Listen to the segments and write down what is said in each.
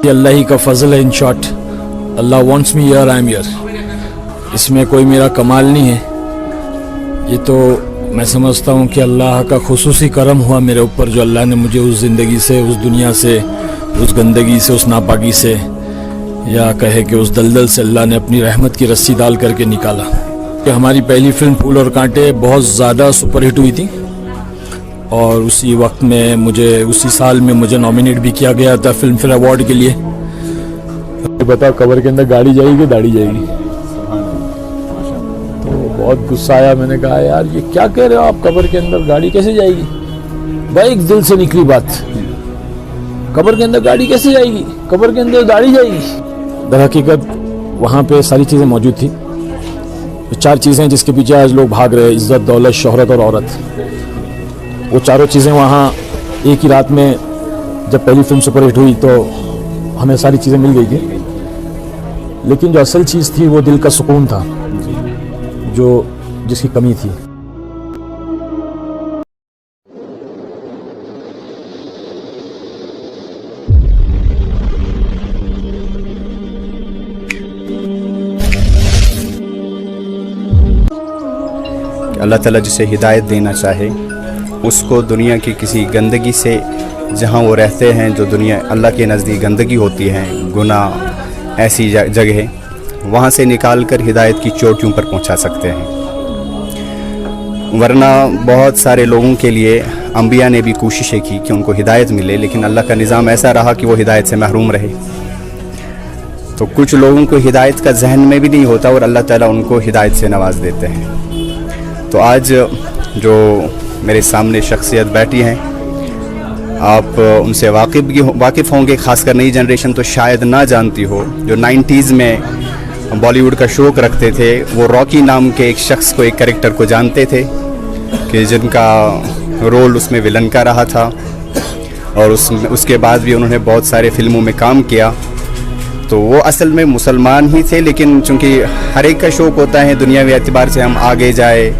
یہ اللہ ہی کا فضل ہے. In short Allah wants me here I'm here. اس میں کوئی میرا کمال نہیں ہے. یہ تو میں سمجھتا ہوں کہ اللہ کا خصوصی کرم ہوا میرے اوپر, جو اللہ نے مجھے اس زندگی سے, اس دنیا سے, اس گندگی سے, اس ناپاکی سے, یا کہے کہ اس دلدل سے اللہ نے اپنی رحمت کی رسی ڈال کر کے نکالا. کہ ہماری پہلی فلم پھول اور کانٹے بہت زیادہ سپر ہٹ ہوئی تھی, اور اسی وقت میں اسی سال میں مجھے نامینیٹ بھی کیا گیا تھا فلم فیئر ایوارڈ کے لیے. بتا کور کے اندر گاڑی جائے گی, داڑھی جائے گی. تو بہت غصہ آیا. میں نے کہا یار یہ کیا کہہ رہے ہو آپ, کور کے اندر گاڑی کیسے جائے گی؟ بھائی ایک دل سے نکلی بات, قبر کے اندر گاڑی کیسے جائے گی, قبر کے اندر داڑھی جائے گی. در حقیقت وہاں پہ ساری چیزیں موجود تھیں. 4 چیزیں جس کے پیچھے آج لوگ بھاگ رہے, عزت, دولت, شہرت اور عورت. وہ چاروں چیزیں وہاں ایک ہی رات میں جب پہلی فلم سپر ہٹ ہوئی تو ہمیں ساری چیزیں مل گئی تھی. لیکن جو اصل چیز تھی وہ دل کا سکون تھا, جس کی کمی تھی. اللہ تعالیٰ جسے ہدایت دینا چاہے اس کو دنیا کی کسی گندگی سے, جہاں وہ رہتے ہیں, جو دنیا اللہ کے نزدیک گندگی ہوتی ہے, گناہ ایسی جگہ, وہاں سے نکال کر ہدایت کی چوٹیوں پر پہنچا سکتے ہیں. ورنہ بہت سارے لوگوں کے لیے انبیاء نے بھی کوششیں کی کہ ان کو ہدایت ملے, لیکن اللہ کا نظام ایسا رہا کہ وہ ہدایت سے محروم رہے. تو کچھ لوگوں کو ہدایت کا ذہن میں بھی نہیں ہوتا اور اللہ تعالیٰ ان کو ہدایت سے نواز دیتے ہیں. تو آج جو میرے سامنے شخصیت بیٹھی ہیں, آپ ان سے واقف ہوں گے. خاص کر نئی جنریشن تو شاید نہ جانتی ہو. جو 90s میں بالی ووڈ کا شوق رکھتے تھے, وہ راکی نام کے ایک شخص کو, ایک کریکٹر کو جانتے تھے کہ جن کا رول اس میں ولن کا رہا تھا, اور اس کے بعد بھی انہوں نے بہت سارے فلموں میں کام کیا. تو وہ اصل میں مسلمان ہی تھے, لیکن چونکہ ہر ایک کا شوق ہوتا ہے دنیاوی اعتبار سے ہم آگے جائے,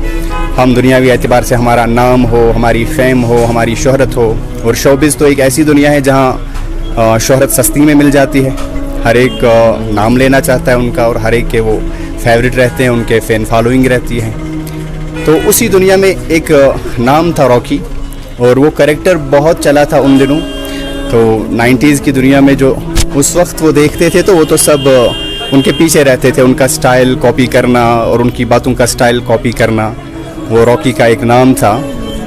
ہم دنیاوی اعتبار سے ہمارا نام ہو, ہماری فیم ہو, ہماری شہرت ہو. اور شوبز تو ایک ایسی دنیا ہے جہاں شہرت سستی میں مل جاتی ہے. ہر ایک نام لینا چاہتا ہے ان کا, اور ہر ایک کے وہ فیوریٹ رہتے ہیں, ان کے فین فالوئنگ رہتی ہے. تو اسی دنیا میں ایک نام تھا راکی, اور وہ کریکٹر بہت چلا تھا ان دنوں. تو 90s کی دنیا میں جو اس وقت وہ دیکھتے تھے تو وہ تو سب ان کے پیچھے رہتے تھے, ان کا سٹائل کاپی کرنا اور ان کی باتوں کا سٹائل کاپی کرنا. وہ راکی کا ایک نام تھا.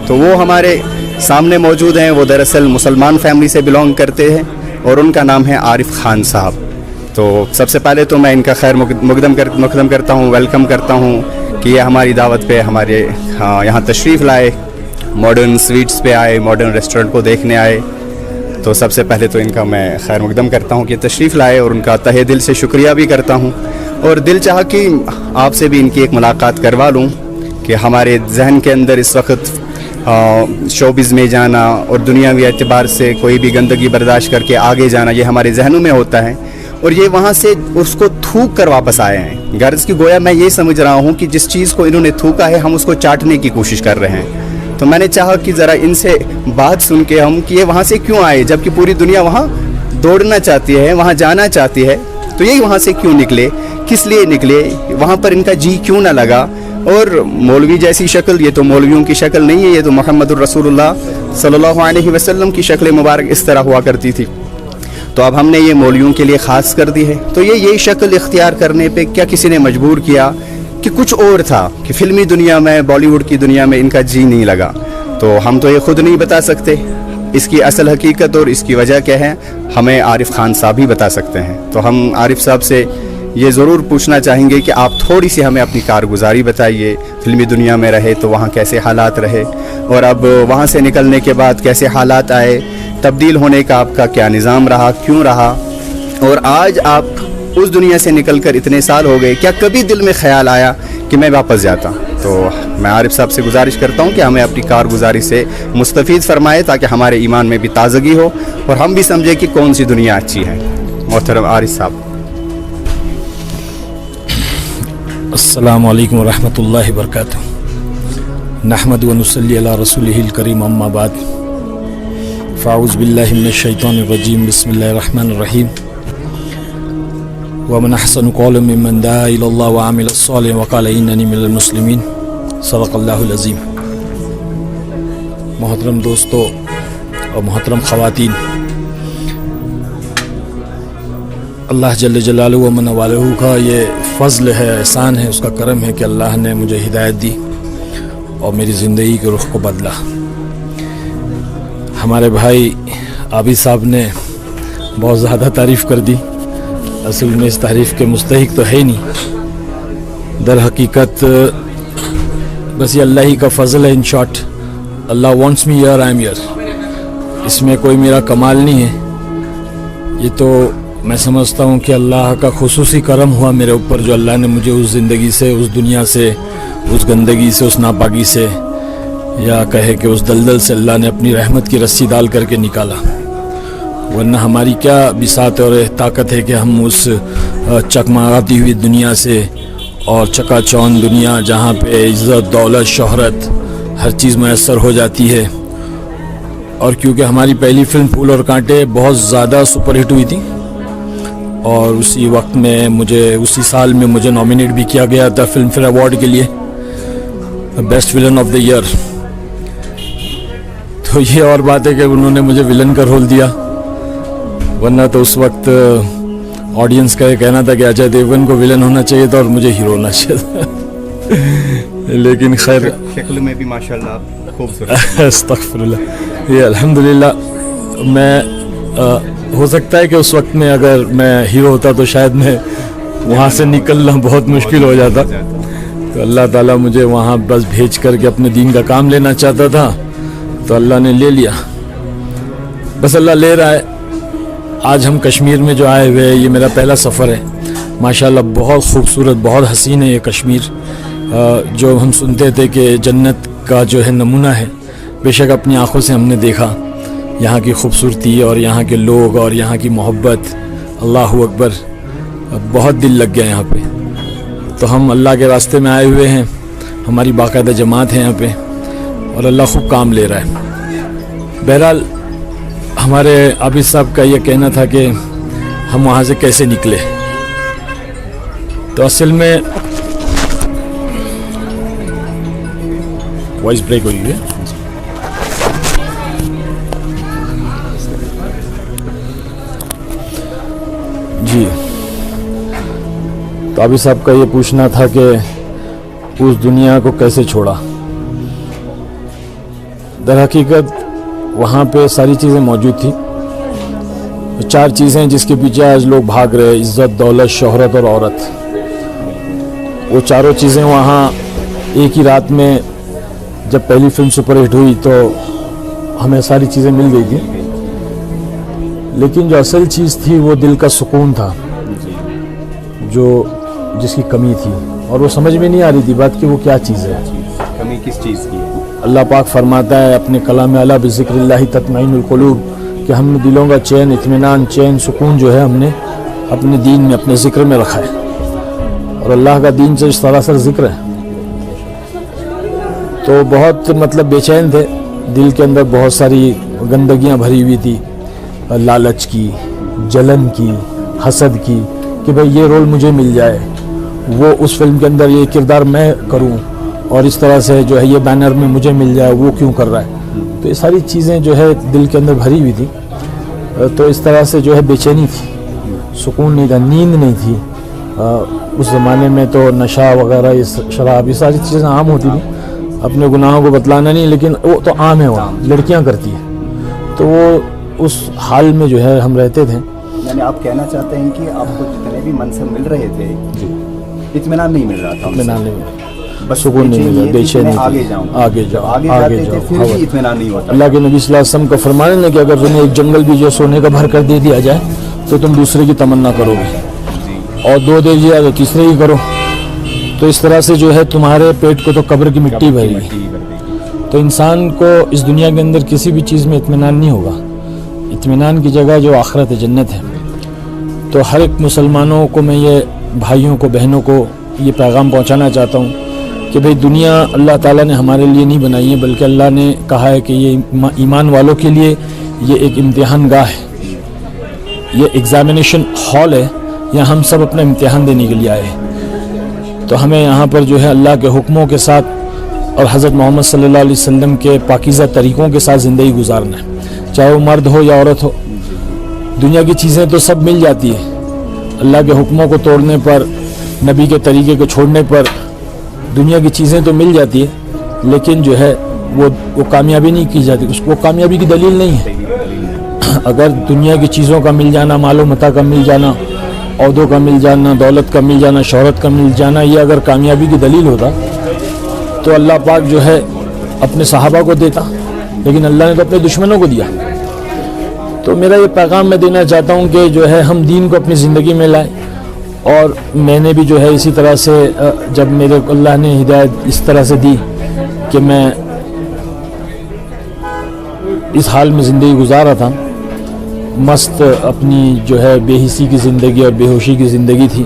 تو وہ ہمارے سامنے موجود ہیں. وہ دراصل مسلمان فیملی سے بلونگ کرتے ہیں, اور ان کا نام ہے عارف خان صاحب. تو سب سے پہلے تو میں ان کا خیر مقدم کرتا ہوں, ویلکم کرتا ہوں کہ یہ ہماری دعوت پہ ہمارے یہاں تشریف لائے, ماڈرن سویٹس پہ آئے, ماڈرن ریسٹورنٹ کو دیکھنے آئے. تو سب سے پہلے تو ان کا میں خیر مقدم کرتا ہوں کہ تشریف لائے, اور ان کا تہہ دل سے شکریہ بھی کرتا ہوں. اور دل چاہا کہ آپ سے بھی ان کی ایک ملاقات کروا لوں کہ ہمارے ذہن کے اندر اس وقت شوبز میں جانا اور دنیاوی اعتبار سے کوئی بھی گندگی برداشت کر کے آگے جانا, یہ ہمارے ذہنوں میں ہوتا ہے, اور یہ وہاں سے اس کو تھوک کر واپس آئے ہیں. غرض کی گویا میں یہ سمجھ رہا ہوں کہ جس چیز کو انہوں نے تھوکا ہے ہم اس کو چاٹنے کی کوشش کر رہے ہیں. تو میں نے چاہا کہ ذرا ان سے بات سن کے ہم کہ یہ وہاں سے کیوں آئے, جبکہ پوری دنیا وہاں دوڑنا چاہتی ہے, وہاں جانا چاہتی ہے. تو یہ وہاں سے کیوں نکلے, کس لیے نکلے, وہاں پر ان کا جی کیوں نہ لگا. اور مولوی جیسی شکل, یہ تو مولویوں کی شکل نہیں ہے, یہ تو محمد الرسول اللہ صلی اللہ علیہ وسلم کی شکل مبارک اس طرح ہوا کرتی تھی. تو اب ہم نے یہ مولویوں کے لیے خاص کر دی ہے. تو یہ شکل اختیار کرنے پہ کیا کسی نے مجبور کیا کہ کچھ اور تھا کہ فلمی دنیا میں, بالی ووڈ کی دنیا میں ان کا جی نہیں لگا. تو ہم تو یہ خود نہیں بتا سکتے اس کی اصل حقیقت, اور اس کی وجہ کیا ہے ہمیں عارف خان صاحب ہی بتا سکتے ہیں. تو ہم عارف صاحب سے یہ ضرور پوچھنا چاہیں گے کہ آپ تھوڑی سی ہمیں اپنی کارگزاری بتائیے. فلمی دنیا میں رہے تو وہاں کیسے حالات رہے, اور اب وہاں سے نکلنے کے بعد کیسے حالات آئے, تبدیل ہونے کا آپ کا کیا نظام رہا, کیوں رہا, اور آج آپ اس دنیا سے نکل کر اتنے سال ہو گئے, کیا کبھی دل میں خیال آیا کہ میں واپس جاتا؟ تو میں عارف صاحب سے گزارش کرتا ہوں کہ ہمیں اپنی کارگزاری سے مستفید فرمائے تاکہ ہمارے ایمان میں بھی تازگی ہو اور ہم بھی سمجھیں کہ کون سی دنیا اچھی ہے. محترم عارف صاحب. السلام علیکم ورحمۃ اللہ وبرکاتہ. نحمد و نصلی علی رسولہ الکریم, اما بعد, فاعوذ باللہ من الشیطان الرجیم, بسم اللہ الرحمن الرحیم. ومن أحسن قولا ممن دعا إلى الله وعمل الصالح وقال إنني من المسلمين صدق اللہ العظیم. محترم دوستو اور محترم خواتین، اللہ جل جلالہ و من والہ کا یہ فضل ہے، احسان ہے، اس کا کرم ہے کہ اللہ نے مجھے ہدایت دی اور میری زندگی کے رخ کو بدلا. ہمارے بھائی عابد صاحب نے بہت زیادہ تعریف کر دی. اصل میں اس تعریف کے مستحق تو ہے ہی نہیں. در حقیقت بس یہ اللہ ہی کا فضل ہے. In short Allah wants me here I'm here. اس میں کوئی میرا کمال نہیں ہے. یہ تو میں سمجھتا ہوں کہ اللہ کا خصوصی کرم ہوا میرے اوپر، جو اللہ نے مجھے اس زندگی سے، اس دنیا سے، اس گندگی سے، اس ناپاکی سے، یا کہے کہ اس دلدل سے اللہ نے اپنی رحمت کی رسی ڈال کر کے نکالا. ورنہ ہماری کیا بساط اور طاقت ہے کہ ہم اس چکماتی ہوئی دنیا سے اور چکا چوند دنیا جہاں پہ عزت، دولت، شہرت ہر چیز میسر ہو جاتی ہے. اور کیونکہ ہماری پہلی فلم پھول اور کانٹے بہت زیادہ سپر ہٹ ہوئی تھی، اور اسی وقت میں اسی سال میں مجھے نامینیٹ بھی کیا گیا تھا فلم فیئر ایوارڈ کے لیے best villain of the year. تو یہ اور بات ہے کہ انہوں نے مجھے ولن کا رول دیا، ورنہ تو اس وقت آڈینس کا یہ کہنا تھا کہ اجے دیوگن کو ولن ہونا چاہیے تھا اور مجھے ہیرو ہونا چاہیے تھا. لیکن خیر، شکل میں بھی ماشاءاللہ آپ خوبصورت. استغفر اللہ. یہ الحمدللہ میں ہو سکتا ہے کہ اس وقت میں اگر میں ہیرو ہوتا تو شاید میں وہاں سے نکلنا بہت مشکل ہو جاتا. تو اللہ تعالیٰ مجھے وہاں بس بھیج کر کے اپنے دین کا کام لینا چاہتا تھا، تو اللہ نے لے لیا. بس اللہ لے رہا ہے. آج ہم کشمیر میں جو آئے ہوئے، یہ میرا پہلا سفر ہے. ماشاءاللہ بہت خوبصورت، بہت حسین ہے یہ کشمیر. جو ہم سنتے تھے کہ جنت کا جو ہے نمونہ ہے، بے شک اپنی آنکھوں سے ہم نے دیکھا یہاں کی خوبصورتی اور یہاں کے لوگ اور یہاں کی محبت. اللہ اکبر، بہت دل لگ گیا یہاں پہ. تو ہم اللہ کے راستے میں آئے ہوئے ہیں. ہماری باقاعدہ جماعت ہے یہاں پہ، اور اللہ خوب کام لے رہا ہے. بہرحال ہمارے عابد صاحب کا یہ کہنا تھا کہ ہم وہاں سے کیسے نکلے. تو اصل میں وائس بریک ہوئی ہے. جی، تو عابد صاحب کا یہ پوچھنا تھا کہ اس دنیا کو کیسے چھوڑا. در حقیقت وہاں پہ ساری چیزیں موجود تھیں. 4 چیزیں جس کے پیچھے آج لوگ بھاگ رہے: عزت، دولت، شہرت اور عورت. وہ چاروں چیزیں وہاں ایک ہی رات میں، جب پہلی فلم سپر ہٹ ہوئی تو ہمیں ساری چیزیں مل گئی تھیں. لیکن جو اصل چیز تھی وہ دل کا سکون تھا، جس کی کمی تھی، اور وہ سمجھ میں نہیں آ رہی تھی بات کہ وہ کیا چیز ہے. کمی کس چیز کی؟ اللہ پاک فرماتا ہے اپنے کلام اعلیٰ بذکر اللہ تطمئن القلوب کہ ہم نے دلوں کا چین، اطمینان، چین، سکون جو ہے ہم نے اپنے دین میں، اپنے ذکر میں رکھا ہے. اور اللہ کا دین سے سراسر ذکر ہے. تو بہت بے چین تھے. دل کے اندر بہت ساری گندگیاں بھری ہوئی تھی، لالچ کی، جلن کی، حسد کی، کہ بھئی یہ رول مجھے مل جائے، وہ اس فلم کے اندر یہ کردار میں کروں، اور اس طرح سے جو ہے یہ بینر میں مجھے مل جائے، وہ کیوں کر رہا ہے. تو یہ ساری چیزیں جو ہے دل کے اندر بھری ہوئی تھی. تو اس طرح سے جو ہے بے چینی تھی، سکون نہیں تھا، نیند نہیں تھی. اس زمانے میں تو نشہ وغیرہ، یہ شراب، یہ ساری چیزیں عام ہوتی تھیں. اپنے گناہوں کو بتلانا نہیں، لیکن وہ تو عام ہے، وہاں لڑکیاں کرتی ہیں. تو وہ اس حال میں جو ہے ہم رہتے تھے. یعنی آپ کہنا چاہتے ہیں کہ آپ کو جتنے بھی منصب مل رہے تھے، جی، اطمینان نہیں مل رہا تھا. اطمینان نہیں مل رہا، بس سکون نہیں مل رہا، بے چینی. آگے جاؤ. پھر بھی اطمینان نہیں ہوتا. اللہ کے نبی صلی اللہ علیہ وسلم کا فرمان ہے کہ اگر تمہیں ایک جنگل بھی جو سونے کا بھر کر دے دیا جائے تو تم دوسرے کی تمنا کرو گے، اور 2 دے دیا تو تیسرے کی کرو. تو اس طرح سے جو ہے تمہارے پیٹ کو تو قبر کی مٹی بھری گی. تو انسان کو اس دنیا کے اندر کسی بھی چیز میں اطمینان نہیں ہوگا. اطمینان کی جگہ جو آخرت ہے، جنت ہے. تو ہر ایک مسلمانوں کو میں یہ بھائیوں کو، بہنوں کو یہ پیغام پہنچانا چاہتا ہوں کہ بھئی دنیا اللہ تعالیٰ نے ہمارے لیے نہیں بنائی ہے، بلکہ اللہ نے کہا ہے کہ یہ ایمان والوں کے لیے یہ ایک امتحان گاہ ہے، یہ ایگزامینیشن ہال ہے یا ہم سب اپنا امتحان دینے کے لیے آئے ہیں. تو ہمیں یہاں پر جو ہے اللہ کے حکموں کے ساتھ اور حضرت محمد صلی اللہ علیہ وسلم کے پاکیزہ طریقوں کے ساتھ زندگی گزارنا ہے. چاہے وہ مرد ہو یا عورت ہو. دنیا کی چیزیں تو سب مل جاتی ہیں، اللہ کے حکموں کو توڑنے پر، نبی کے طریقے کو چھوڑنے پر دنیا کی چیزیں تو مل جاتی ہیں، لیکن جو ہے وہ کامیابی نہیں کی جاتی، اس کو کامیابی کی دلیل نہیں ہے. اگر دنیا کی چیزوں کا مل جانا، مال و متاع کا مل جانا، عہدوں کا مل جانا، دولت کا مل جانا، شہرت کا مل جانا، یہ اگر کامیابی کی دلیل ہوتا تو اللہ پاک جو ہے اپنے صحابہ کو دیتا، لیکن اللہ نے تو اپنے دشمنوں کو دیا. تو میرا یہ پیغام میں دینا چاہتا ہوں کہ جو ہے ہم دین کو اپنی زندگی میں لائیں. اور میں نے بھی جو ہے اسی طرح سے جب میرے کو اللہ نے ہدایت اس طرح سے دی کہ میں اس حال میں زندگی گزارا تھا، مست اپنی جو ہے بے حسی کی زندگی اور بے ہوشی کی زندگی تھی،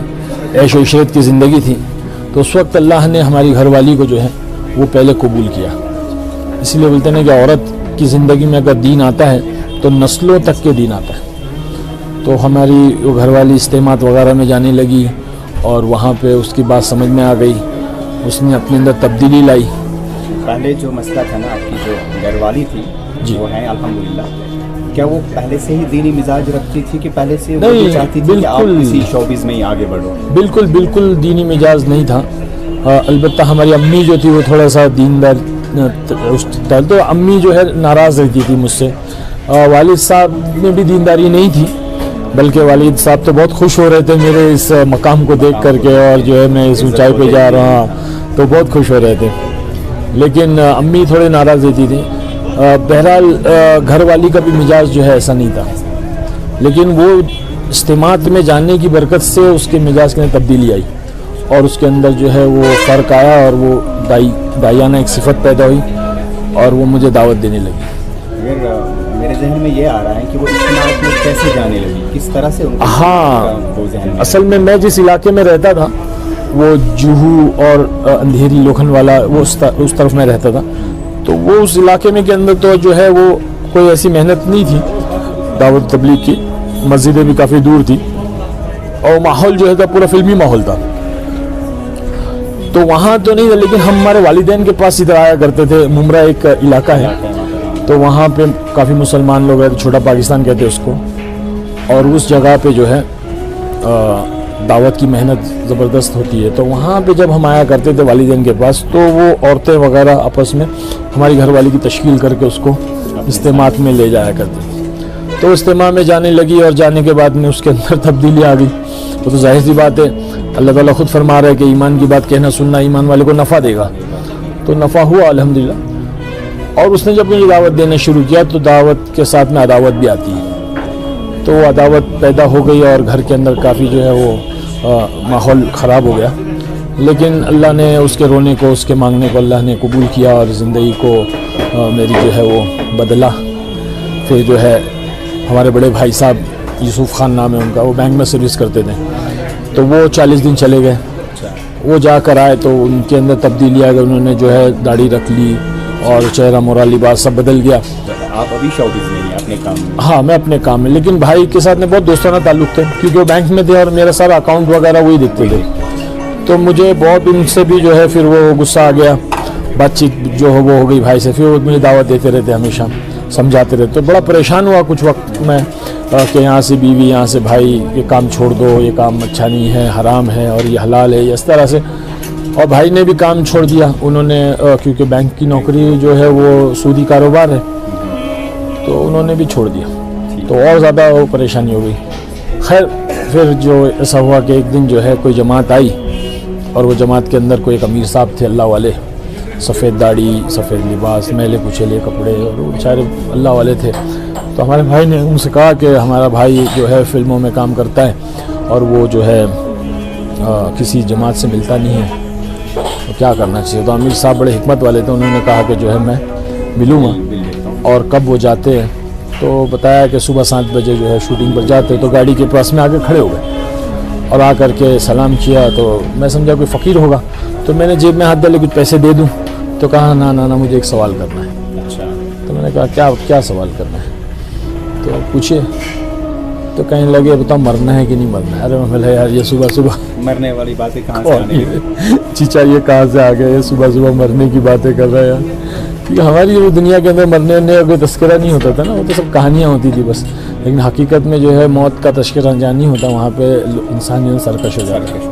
عیش و عشرت کی زندگی تھی. تو اس وقت اللہ نے ہماری گھر والی کو جو ہے وہ پہلے قبول کیا. اس لیے بولتے ہیں کہ عورت کی زندگی میں اگر دین آتا ہے تو نسلوں تک کے دین آتا ہے. تو ہماری وہ گھر والی اجتماعات وغیرہ میں جانے لگی اور وہاں پہ اس کی بات سمجھ میں آ گئی، اس نے اپنے اندر تبدیلی لائی. پہلے جو مسئلہ تھا نا، آپ کی جو گھر والی تھی جی، وہ ہیں الحمدللہ، کیا وہ پہلے سے ہی دینی مزاج رکھتی تھی کہ پہلے سے وہ نہیں، چاہتی تھی کہ آپ بالکل کسی شعبے میں ہی آگے بڑھو؟ بالکل دینی مزاج نہیں تھا. البتہ ہماری امی جو تھی وہ تھوڑا سا دیندار، تو امی جو ہے ناراض رہتی تھی مجھ سے. والد صاحب میں بھی دینداری نہیں تھی، بلکہ والد صاحب تو بہت خوش ہو رہے تھے میرے اس مقام کو دیکھ کر کے، اور جو ہے میں اس اونچائی پہ جا رہا ہوں تو بہت خوش ہو رہے تھے. لیکن امی تھوڑے ناراض رہتی تھی. بہرحال گھر والی کا بھی مزاج جو ہے ایسا نہیں تھا، لیکن وہ اجتماعات میں جانے کی برکت سے اس کے مزاج کے اندر تبدیلی آئی اور اس کے اندر جو ہے وہ فرق آیا اور وہ دائیانہ ایک صفت پیدا ہوئی اور وہ مجھے دعوت دینے لگی. میرے ذہن میں یہ آ رہا ہے کہ وہ اجتماعات میں کیسے جانے لگی، کس طرح سے ان کو وہ ذہن میں؟ اصل میں جس علاقے میں رہتا تھا وہ جوہو اور اندھیری لوکھن والا وہ اس طرف میں رہتا تھا. تو وہ اس علاقے میں کے اندر تو جو ہے وہ کوئی ایسی محنت نہیں تھی دعوت تبلیغ کی، مسجدیں بھی کافی دور تھی اور ماحول جو ہے پورا فلمی ماحول تھا. تو وہاں تو نہیں تھا، لیکن ہم ہمارے والدین کے پاس ادھر آیا کرتے تھے. ممرہ ایک علاقہ ہے، تو وہاں پہ کافی مسلمان لوگ رہتے، چھوٹا پاکستان کہتے اس کو. اور اس جگہ پہ جو ہے دعوت کی محنت زبردست ہوتی ہے. تو وہاں پہ جب ہم آیا کرتے تھے والدین کے پاس، تو وہ عورتیں وغیرہ آپس میں ہماری گھر والی کی تشکیل کر کے اس کو اجتماعات میں لے جایا کرتے تھے. تو اجتماع میں جانے لگی اور جانے کے بعد میں اس کے اندر تبدیلی آ گئی. وہ تو ظاہر سی بات ہے، اللہ تعالیٰ خود فرما رہا ہے کہ ایمان کی بات کہنا سننا ایمان والے کو نفع دے گا. تو نفع ہوا الحمدللہ. اور اس نے جب مجھے دعوت دینا شروع کیا تو دعوت کے ساتھ میں عداوت بھی آتی ہے. تو وہ عداوت پیدا ہو گئی اور گھر کے اندر کافی جو ہے وہ ماحول خراب ہو گیا. لیکن اللہ نے اس کے رونے کو، اس کے مانگنے کو اللہ نے قبول کیا اور زندگی کو میری جو ہے وہ بدلا. پھر جو ہے ہمارے بڑے بھائی صاحب یوسف خان نام ہے ان کا، وہ بینک میں سروس کرتے تھے. تو وہ 40 دن چلے گئے. وہ جا کر آئے تو ان کے اندر تبدیلی آ گئی. انہوں نے جو ہے داڑھی رکھ لی اور چہرہ مورا لباس سب بدل گیا. آپ ابھی شوبز میں ہیں اپنے کام میں؟ ہاں میں اپنے کام میں، لیکن بھائی کے ساتھ میں بہت دوستانہ تعلق تھے کیونکہ وہ بینک میں تھے اور میرا سارا اکاؤنٹ وغیرہ وہی دیکھتے تھے. تو مجھے بہت ان سے بھی جو ہے پھر وہ غصہ آ گیا، بات چیت جو وہ ہو گئی بھائی سے. پھر وہ مجھے دعوت دیتے رہتے، ہمیشہ سمجھاتے رہتے. تو بڑا پریشان ہوا کچھ وقت میں کہ یہاں سے بیوی، یہاں سے بھائی، یہ کام چھوڑ دو، یہ کام اچھا نہیں ہے، حرام ہے اور یہ حلال ہے، اس طرح سے. اور بھائی نے بھی کام چھوڑ دیا. انہوں نے کیونکہ بینک کی نوکری جو ہے وہ سودی کاروبار ہے، تو انہوں نے بھی چھوڑ دیا. تو اور زیادہ وہ پریشانی ہو گئی. خیر پھر جو ایسا ہوا کہ ایک دن جو ہے کوئی جماعت آئی اور وہ جماعت کے اندر کوئی ایک امیر صاحب تھے اللہ والے، سفید داڑھی، سفید لباس، میلے کچیلے کپڑے، اور وہ بیچارے اللہ والے تھے. تو ہمارے بھائی نے ان سے کہا کہ ہمارا بھائی جو ہے فلموں میں کام کرتا ہے اور وہ جو ہے کسی جماعت سے ملتا نہیں ہے، تو کیا کرنا چاہیے. تو امیر صاحب بڑے حکمت والے تھے، انہوں نے کہا کہ جو ہے میں ملوں گا. اور کب وہ جاتے ہیں تو بتایا کہ صبح 7 بجے جو ہے شوٹنگ پر جاتے. تو گاڑی کے پاس میں آ کے کھڑے ہو گئے اور آ کر کے سلام کیا. تو میں سمجھا کوئی فقیر ہوگا، تو میں نے جیب میں ہاتھ ڈالے کچھ پیسے دے دوں. تو کہا نا مجھے ایک سوال کرنا ہے. اچھا. تو میں نے کہا کیا سوال کرنا ہے؟ تو پوچھے. تو کہنے لگے بتاؤ مرنا ہے کہ نہیں مرنا ہے. ارے میں بولا یار یہ صبح صبح مرنے والی باتیں کہاں سے آنے لگی؟ چیچا یہ کہاں سے آ گئے, یہ صبح صبح مرنے کی باتیں کر رہے ہیں. کیونکہ ہماری وہ دنیا کے اندر مرنے کا کوئی تذکرہ نہیں ہوتا تھا نا, وہ تو سب کہانیاں ہوتی تھی بس. لیکن حقیقت میں جو ہے موت کا تذکرہ جان نہیں ہوتا, وہاں پہ انسان جو سرکش ہو جاتا ہے.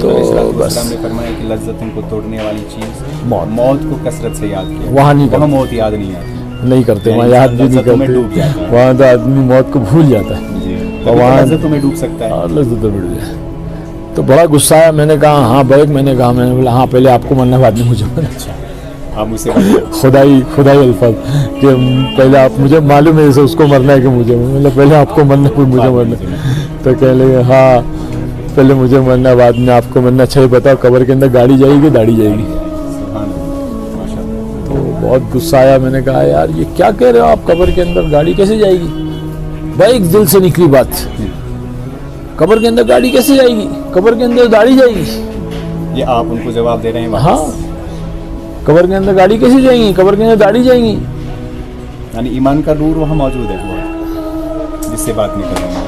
تو بس نے فرمایا کہ لذت ان کو توڑنے والی چیز موت کو کثرت سے یاد کیا. وہاں نہیں وہاں موت یاد نہیں آتی, نہیں کرتے, وہاں یاد بھی نہیں کرتے, وہاں تو آدمی موت کو بھول جاتا ہے. اور وہاں لذتوں میں ڈوب سکتا ہے. لذتوں میں ڈوب جائے. تو بڑا غصہ آیا, میں نے کہا ہاں بیگ, میں نے کہا, میں نے بولا ہاں پہلے آپ کو مرنا بعد میں مجھے مرنا. آپ مجھ سے خدائی الفاظ کہ پہلے آپ, مجھے معلوم ہے جیسے اس کو مرنا ہے کہ مجھے, مطلب پہلے آپ کو مرنا پھر مجھے مرنا. تو کہنے لگے ہاں پہلے مجھے مرنا بعد میں آپ کو مرنا. اچھا یہ بتاؤ قبر کے اندر گاڑی جائے گی داڑھی جائے گی؟ تو بہت غصہ آیا, میں نے کہا یار یہ کیا کہہ رہے ہو آپ, قبر کے اندر گاڑی کیسے جائے گی؟ بھائی ایک دل سے نکلی بات, قبر کے اندر گاڑی کیسے جائے گی, قبر کے اندر داڑھی جائے گی؟ یہ آپ ان کو جواب دے رہے ہیں؟ ہاں, قبر کے اندر گاڑی کیسے جائیں گی, قبر کے اندر داڑھی جائیں گی. یعنی ایمان کا نور وہاں موجود ہے, وہ جس سے بات نہیں کر رہے ہیں.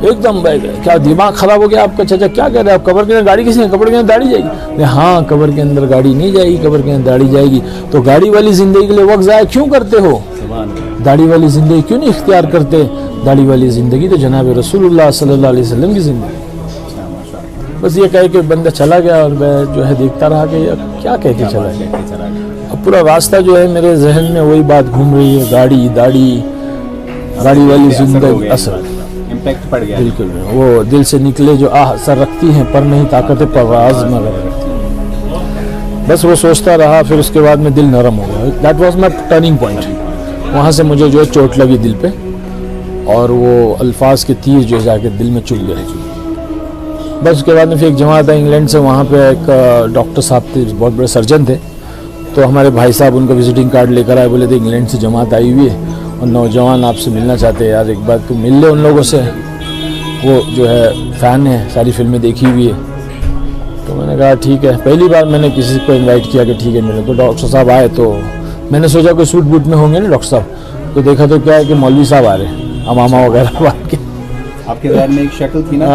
ایک دم بھائی کیا دماغ خراب ہو گیا آپ کا, چچا کیا کہہ رہے ہیں آپ, قبر کے اندر گاڑی کسی ہے, قبر کے اندر داڑھی جائے گی؟ ہاں قبر کے اندر گاڑی نہیں جائے گی, قبر کے اندر داڑھی جائے گی. تو گاڑی والی زندگی کے لیے وقت ضائع کیوں کرتے ہو, داڑھی والی زندگی کیوں نہیں اختیار کرتے؟ داڑھی والی زندگی تو جناب رسول اللہ صلی اللہ علیہ وسلم کی زندگی. بس یہ کہہ کے بندہ چلا گیا, اور میں جو ہے دیکھتا رہا کہ کیا کہہ کے چلا گیا. اب پورا راستہ جو ہے میرے ذہن میں وہی بات گھوم رہی ہے, گاڑی والی زندگی اثر امپیکٹ پڑ گیا. بالکل, وہ دل سے نکلے جو اثر رکھتی ہیں پر نہیں طاقت پرواز مگر رکھتی. بس وہ سوچتا رہا, پھر اس کے بعد میں دل نرم ہو گیا. That was my turning point. وہاں سے مجھے جو ہے چوٹ لگی دل پہ, اور وہ الفاظ کے تیر جو جا کے دل میں چبھ گئے. بس اس کے بعد میں پھر ایک جماعت ہے انگلینڈ سے, وہاں پہ ایک ڈاکٹر صاحب تھے, بہت بڑے سرجن تھے. تو ہمارے بھائی صاحب ان کا وزٹنگ کارڈ لے کر آئے, بولے تھے انگلینڈ سے جماعت آئی ہوئی ہے اور نوجوان آپ سے ملنا چاہتے ہیں, یار ایک بار تو مل لے ان لوگوں سے, وہ جو ہے فین ہے, ساری فلمیں دیکھی ہوئی ہے. تو میں نے کہا ٹھیک ہے, پہلی بار میں نے کسی کو انوائٹ کیا کہ ٹھیک ہے ملے. تو ڈاکٹر صاحب آئے, تو میں نے سوچا کوئی سوٹ بوٹ میں ہوں گے نا ڈاکٹر صاحب, تو دیکھا تو کیا ہے کہ مولوی صاحب آ رہے ہیں, امامہ وغیرہ بات کے. آپ کے ذہن میں ایک شکل تھی نا,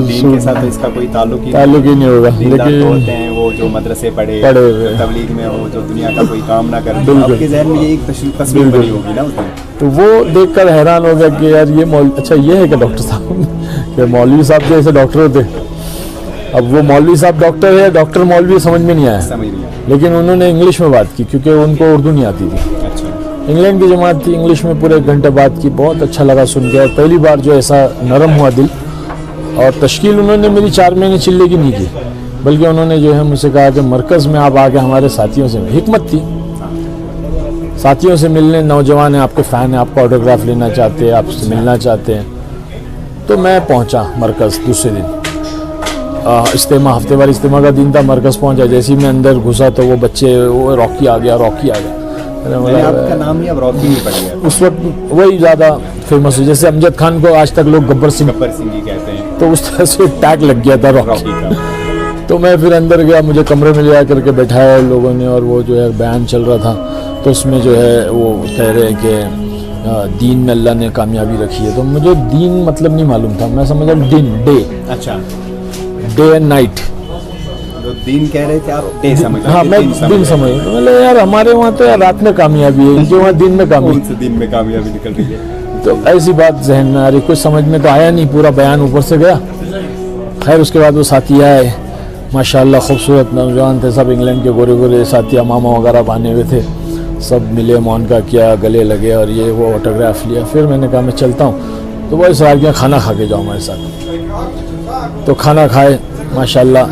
دین کے ساتھ اس کا کوئی تعلق ہی نہیں ہوگا, لیکن ہوتے ہیں وہ جو مدرسے پڑھے تبلیغ میں ہو, جو دنیا کا کوئی کام نہ کرے. آپ کے ذہن میں یہ ایک تصویر بنی ہوگی نا اس میں. تو وہ دیکھ کر حیران ہو گیا کہ یار یہ اچھا یہ ہے کہ ڈاکٹر صاحب, کہ مولوی صاحب جیسے ڈاکٹر ہوتے. اب وہ مولوی صاحب ڈاکٹر ہے, ڈاکٹر مولوی سمجھ میں نہیں آیا, لیکن انہوں نے انگلش میں بات کی کیونکہ ان کو اردو نہیں آتی تھی. انگلینڈ کی جماعت تھی, انگلش میں پورے ایک گھنٹے بات کی, بہت اچھا لگا سن کے. پہلی بار جو ایسا نرم ہوا دل. اور تشکیل انہوں نے میری 4 مہینے چلے کی نہیں کی, بلکہ انہوں نے جو ہے مجھ سے کہا کہ مرکز میں آپ آگے ہمارے ساتھیوں سے, حکمت تھی, ساتھیوں سے ملنے, نوجوان ہیں آپ کے فین ہیں, آپ کا آٹوگراف لینا چاہتے ہیں, آپ سے ملنا چاہتے ہیں. تو میں پہنچا مرکز دوسرے دن, اجتماع, ہفتے وار اجتماع کا دن تھا. مرکز پہنچا, جیسے ہی میں اندر گھسا تو وہ بچے, وہ راکی آ گیا. آپ کا نام ہی اب راکی نہیں پڑ گیا. اس وقت وہی زیادہ فیمس ہوئی, جیسے امجد خان کو آج تک لوگ گبر سنگھ ہی کہتے ہیں, تو اس طرح سے ٹیگ لگ گیا تھا راکی کا. تو میں پھر اندر گیا, مجھے کمرے میں لے جا کر کے بٹھایا لوگوں نے, اور وہ جو ہے بیان چل رہا تھا. تو اس میں جو ہے وہ کہہ رہے ہیں کہ دین میں اللہ نے کامیابی رکھی ہے. تو مجھے دین مطلب نہیں معلوم تھا, میں سمجھا دن, ڈے. اچھا, ڈے اینڈ نائٹ. دین کہہ رہے تھے آپ, ڈے سمجھ. ہاں میں دن سمجھ. میں یار ہمارے وہاں تو رات میں کامیابی ہے, ان کے وہاں دن میں کامیابی نکل رہی ہے. تو ایسی بات ذہن میں آ رہی, کچھ سمجھ میں تو آیا نہیں, پورا بیان اوپر سے گیا. خیر اس کے بعد وہ ساتھی آئے, ماشاءاللہ خوبصورت نوجوان تھے سب, انگلینڈ کے گورے گورے ساتھی, امامہ وغیرہ بانے ہوئے تھے. سب ملے, مونکا کیا, گلے لگے, اور یہ وہ آٹوگراف لیا. پھر میں نے کہا میں چلتا ہوں. تو وہ اصرار کیا کھانا کھا کے جاؤ ہمارے ساتھ. تو کھانا کھائے ماشاءاللہ.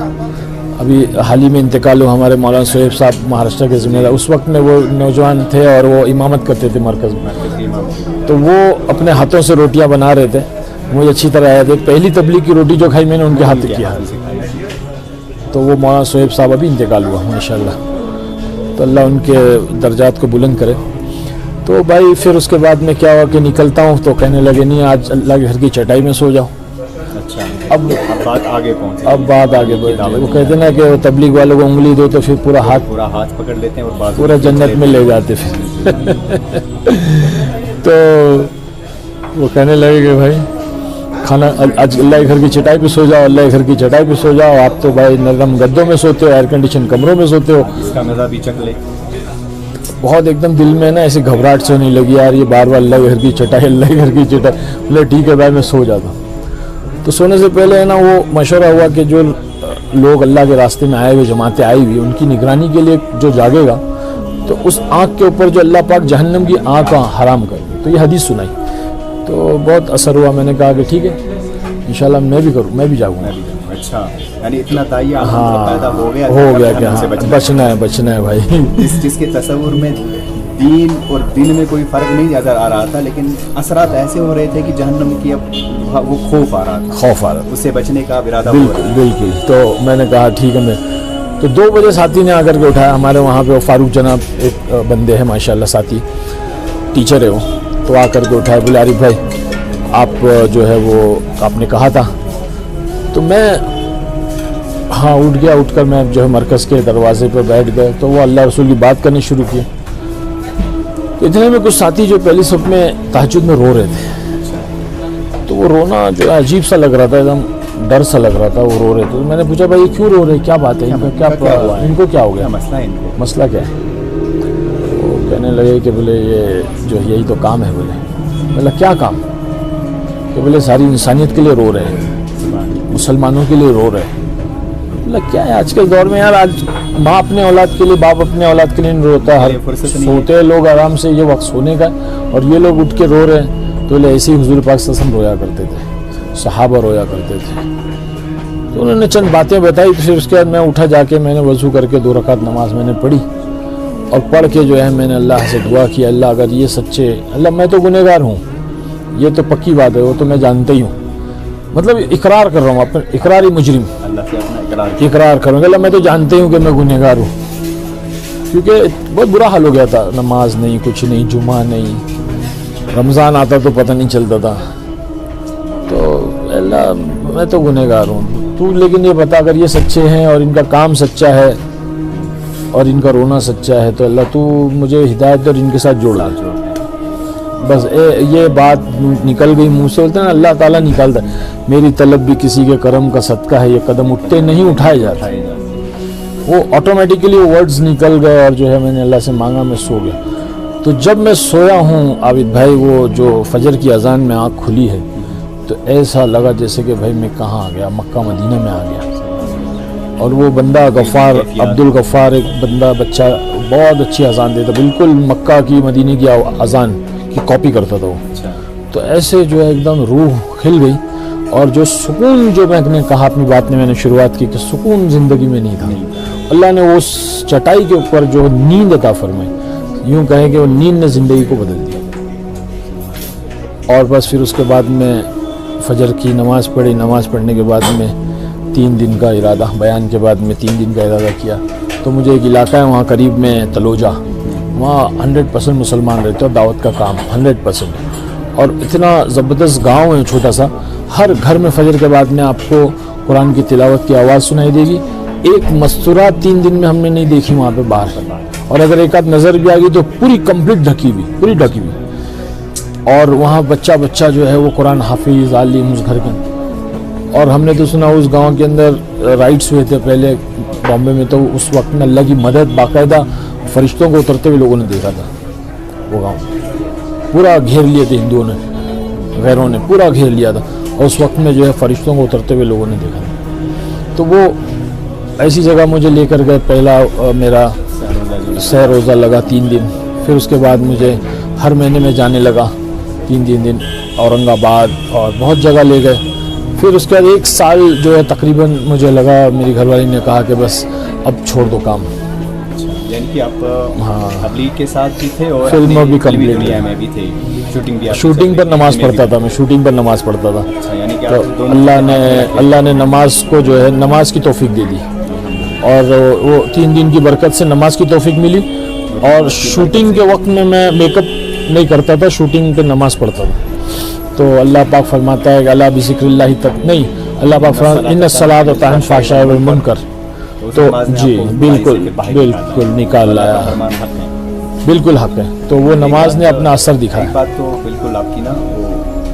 ابھی حال ہی میں انتقال ہوا ہمارے مولانا سہیب صاحب مہاراشٹر کے ذمہ دار. اس وقت میں وہ نوجوان تھے اور وہ امامت کرتے تھے مرکز میں. تو وہ اپنے ہاتھوں سے روٹیاں بنا رہے تھے, مجھے اچھی طرح آیا تھا. پہلی تبلیغ کی روٹی جو کھائی میں نے ان کے ہاتھ سے کیا. تو وہ مولانا سہیب صاحب ابھی انتقال ہوا ماشاءاللہ. تو اللہ ان کے درجات کو بلند کرے. تو بھائی پھر اس کے بعد میں کیا ہوا کہ نکلتا ہوں تو کہنے لگے نہیں آج اللہ کے گھر کی چٹائی میں سو جاؤ. اب بات آگے پہنچی, اب بات آگے بڑھی. وہ کہتے نا کہ تبلیغ والوں کو انگلی دو تو پھر پورا ہاتھ پکڑ لیتے ہیں اور پورا جنت میں لے جاتے پھر. تو وہ کہنے لگے کہ بھائی کھانا آج اللہ کے گھر کی چٹائی پہ سو جاؤ، اللہ کے گھر کی چٹائی پہ سو جاؤ، آپ تو بھائی نرم گدوں میں سوتے ہو، ایئر کنڈیشن کمروں میں سوتے ہو. اس کا مزہ بھی چکھ لے. بہت ایک دم دل میں نا ایسی گھبراہٹ سے ہونے لگی یار یہ بار بار اللہ کے گھر کی چٹائی، اللہ کے گھر کی چٹائی. بولے ٹھیک ہے بھائی میں سو جاتا ہوں. تو سونے سے پہلے ہے نا وہ مشورہ ہوا کہ جو لوگ اللہ کے راستے میں آئے ہوئے، جماعتیں آئی ہوئی، ان کی نگرانی کے لیے جو جاگے گا تو اس آنکھ کے اوپر جو اللہ پاک جہنم کی آنکھ حرام کر دے. تو یہ حدیث سنائی تو بہت اثر ہوا. میں نے کہا کہ ٹھیک ہے انشاءاللہ میں بھی کروں، میں بھی جاگوں گا. اچھا یعنی اتنا تعیہ ہاں پیدا ہو گیا کہ ہاں بچنا ہے بھائی. جس کے تصور میں دین اور دن میں کوئی فرق نہیں نظر آ رہا تھا، لیکن اثرات ایسے ہو رہے تھے کہ جہنم کی اب وہ خوف آ رہا تھا، اس سے بچنے کا ارادہ ہو رہا ہے. بالکل. تو میں نے کہا ٹھیک ہے. میں تو 2 بجے ساتھی نے آ کر کے اٹھایا. ہمارے وہاں پہ فاروق جناب ایک بندے ہیں ماشاءاللہ، ساتھی ٹیچر ہے وہ. تو آ کر کے اٹھایا، بولے عارف بھائی آپ جو ہے وہ آپ نے کہا تھا. تو میں ہاں اٹھ گیا. اٹھ کر میں جو ہے مرکز کے دروازے پہ بیٹھ گئے. تو وہ اللہ رسول کی بات کرنی شروع کی. تو اتنے میں کچھ ساتھی جو پہلی صف میں تہجد میں رو رہے تھے. تو وہ رونا جو ہے عجیب سا لگ رہا تھا، ایک دم ڈر سا لگ رہا تھا. وہ رو رہے تھے. میں نے پوچھا بھائی یہ کیوں رو رہے، کیا بات ہے، ان کو کیا ہو گیا، مسئلہ کیا ہے. وہ کہنے لگے کہ بولے یہ جو یہی تو کام ہے. بولے کیا کام؟ کہ بولے ساری انسانیت کے لیے رو رہے ہیں، مسلمانوں کے لیے رو رہے ہیں. کیا ہے آج کے دور میں یار، آج ماں اپنے اولاد کے لیے، باپ اپنے اولاد کے لیے نہیں روتا. ہر سوتے لوگ آرام سے، یہ وقت سونے کا، اور یہ لوگ اٹھ کے رو رہے ہیں. تو ایسے ہی حضور پاک صلی اللہ علیہ وسلم رویا کرتے تھے، صحابہ رویا کرتے تھے. تو انہوں نے چند باتیں بتائی. تو پھر اس کے بعد میں اٹھا، جا کے میں نے وضو کر کے 2 رکعت نماز میں نے پڑھی. اور پڑھ کے جو ہے میں نے اللہ سے دعا کی، اللہ اگر یہ سچے، اللہ میں تو گنہگار ہوں، یہ تو پکی بات ہے، وہ تو میں جانتا ہی ہوں. مطلب اقرار کر رہا ہوں، اپنا اقراری مجرم اللہ سے اپنا اقرار کروں گا. اللہ میں تو جانتے ہوں کہ میں گنہگار ہوں. کیونکہ بہت برا حال ہو گیا تھا، نماز نہیں، کچھ نہیں، جمعہ نہیں، رمضان آتا تو پتہ نہیں چلتا تھا. تو اللہ میں تو گنہگار ہوں تو، لیکن یہ بتا اگر یہ سچے ہیں اور ان کا کام سچا ہے اور ان کا رونا سچا ہے تو اللہ تو مجھے ہدایت اور ان کے ساتھ جوڑ. بس یہ بات نکل گئی منہ سے. بولتے ہیں نا اللہ تعالیٰ نکالتا ہے. میری طلب بھی کسی کے کرم کا صدقہ ہے، یہ قدم اٹھتے نہیں اٹھائے جاتا. وہ آٹومیٹیکلی ورڈز نکل گئے اور جو ہے میں نے اللہ سے مانگا، میں سو گیا. تو جب میں سویا ہوں عابد بھائی، وہ جو فجر کی اذان میں آنکھ کھلی ہے تو ایسا لگا جیسے کہ بھائی میں کہاں آ گیا، مکہ مدینہ میں آ گیا. اور وہ بندہ غفار، عبد الغفار، ایک بندہ بچہ بہت اچھی اذان دیتا، بالکل مکہ کی مدینہ کی اذان کی کاپی کرتا تھا وہ. تو ایسے جو ہے ایک دم روح کھل گئی. اور جو سکون جو میں نے کہا اپنی بات میں نے شروعات کی کہ سکون زندگی میں نہیں تھا. اللہ نے اس چٹائی کے اوپر جو نیند عطا فرمائی، یوں کہیں کہ وہ نیند نے زندگی کو بدل دیا. اور بس پھر اس کے بعد میں فجر کی نماز پڑھی. نماز پڑھنے کے بعد میں 3 دن کا ارادہ، بیان کے بعد میں 3 دن کا ارادہ کیا. تو مجھے ایک علاقہ ہے وہاں قریب میں تلوجہ، وہاں 100% مسلمان رہتے اور دعوت کا کام 100%. اور اتنا زبردست گاؤں ہے چھوٹا سا، ہر گھر میں فجر کے بعد میں آپ کو قرآن کی تلاوت کی آواز سنائی دے گی. ایک مستورات 3 دن میں ہم نے نہیں دیکھی وہاں پہ باہر. اور اگر ایک آدھ نظر بھی آ گئی تو پوری کمپلیٹ ڈھکی ہوئی. اور وہاں بچہ جو ہے وہ قرآن حافظ عالم اس گھر کے. اور ہم نے تو سنا اس گاؤں کے اندر رائٹس ہوئے تھے پہلے بامبے میں، تو اس وقت میں اللہ کی مدد باقاعدہ فرشتوں کو اترتے ہوئے لوگوں نے دیکھا تھا. وہ گاؤں پورا گھیر لیے تھے ہندوؤں نے، غیروں نے پورا گھیر لیا تھا. اور اس وقت میں جو ہے فرشتوں کو اترتے ہوئے لوگوں نے دیکھا تھا. تو وہ ایسی جگہ مجھے لے کر گئے. پہلا میرا سہ روزہ لگا 3 دن. پھر اس کے بعد مجھے ہر مہینے میں جانے لگا 3 دن اورنگ آباد اور بہت جگہ لے گئے. پھر اس کے بعد 1 سال جو ہے تقریباً مجھے لگا، میری گھر والی نے کہا کہ بس اب چھوڑ دو کام. یعنی کہ آپ تبلیغ کے ساتھ بھی تھے اور فلموں بھی کمپلیٹ میں بھی تھے، شوٹنگ پر نماز پڑھتا تھا. میں شوٹنگ پر نماز پڑھتا تھا. تو اللہ نے نماز کو جو ہے نماز کی توفیق دے دی. اور وہ 3 دن کی برکت سے نماز کی توفیق ملی. اور شوٹنگ کے وقت میں میک اپ نہیں کرتا تھا، شوٹنگ پہ نماز پڑھتا تھا. تو اللہ پاک فرماتا ہے کہ اللہ بذکر اللہ تک نہیں، اللہ پاک فرماتا ہے ان الصلاۃ تنہی عن الفحشاء والمنکر. تو جی بالکل نکال لایا، بالکل حق ہے. تو وہ نماز نے اپنا اثر دکھایا. بات تو بالکل آپ کی نا، وہ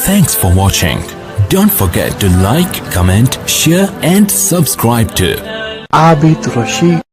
Thanks for watching. Don't forget to like, comment, share and subscribe to Abid Rashid.